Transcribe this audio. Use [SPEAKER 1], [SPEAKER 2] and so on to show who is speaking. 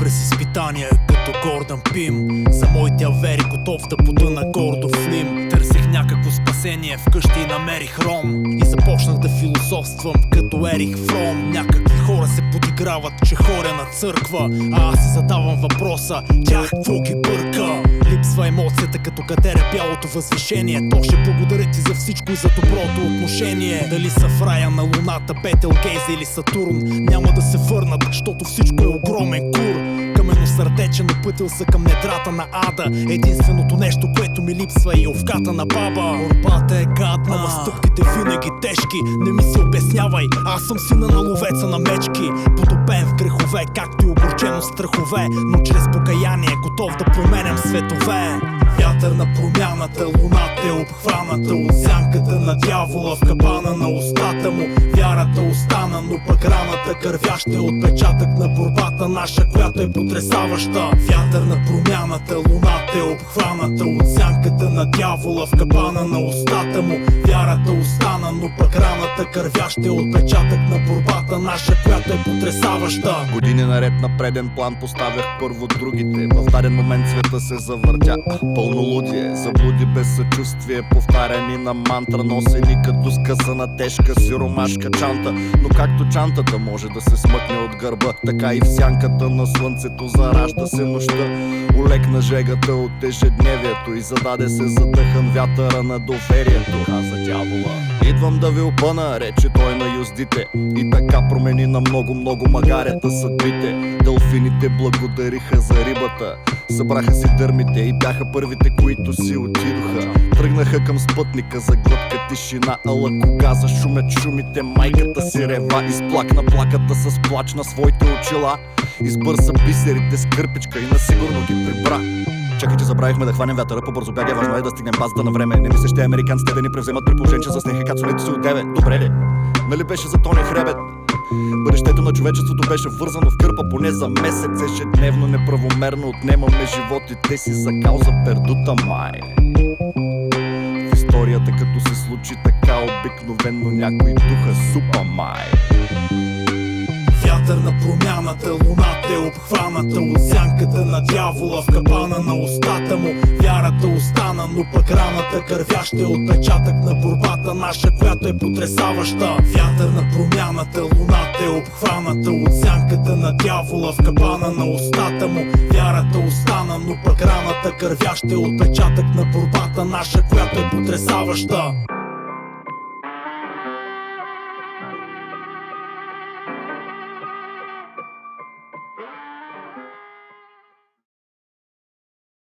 [SPEAKER 1] през изпитания като Гордан Пим. За моите авери готов да потъна гордо в Лим. Търсих някакво спасение вкъщи и намерих ром. И започнах да философствам като Ерих Фром. Някакви хора се подиграват, че хоря на църква, а аз си задавам въпроса: тях какво ги бърка? Липсва емоцията като катеря бялото възвишение. То ще благодаря ти за всичко и за доброто отношение. Дали са в рая на луната, Бетелгейзе или Сатурн, няма да се върнат, защото всичко е огромен кур. Каменосърдечен, опътил се към недрата на ада. Единственото нещо, което ми липсва, е овката на баба. Борбата е гадна, ама стъпките винаги тежки. Не ми се обяснявай, аз съм сина на ловеца на мечки. Потопен в грехове, както и огорчено страхове, но чрез покаяние готов да променям светове. Вятър на промяната, луната е обхваната от сянката на дявола в капана на устата му. Вярата остана, но пък раната кървяща е отпечатък на борбата наша, която е потресаваща. Вятър на промяната, луната е обхваната от сянката на дявола в капана на устата му. Вярата остана, но пък раната кървяща е отпечатък на борбата наша, която е потресаваща.
[SPEAKER 2] Години наред на преден план поставях първо другите. В даден момент света се завъртя, пълнолудие, заблуди без съчувствие, повтаряни на мантра, носени като скъсана тежка сиромашка чанта. Но както чантата може да се смъкне от гърба, така и в сянката на слънцето заражда се нощта. Олекна жегата от ежедневието и зададе се задъхан вятъра на доверието. Каза дявола: идвам да ви опъна, рече той на юздите. И така промени на много магарята съдбите. Делфините благодариха за рибата, събраха си дърмите и бяха първите, които си отидоха. Тръгнаха към спътника за глътка тишина, ала кога зашумят шумите, майката си рева. Изплакна плаката с плач на своите очила, избърса бисерите с кърпичка и насигурно ги прибра. Чакай, че забравихме да хванем вятъра по-бързо бяга, важно е да стигнем базата на време. Не ми се ще американците да ни превземат при положение, че заснеха кацулите си от 9. Добре ли? Нали беше за тоня хребет? Бъдещето на човечеството беше вързано в кърпа поне за месец. Ежедневно неправомерно отнемаме животите си за кауза пердута май. В историята като се случи така обикновено, някой духа супа май.
[SPEAKER 1] Вятър на промяната, луната е обхваната от сянката на дявола в капана на устата му. Вярата остана, но пък раната кървяща е отпечатък на борбата наша, която е потресаваща. Вятър на промяната, луната е обхваната от сянката на дявола в капана на устата му. Вярата остана, но пък раната кървяща е отпечатък на борбата наша, която е потресаваща.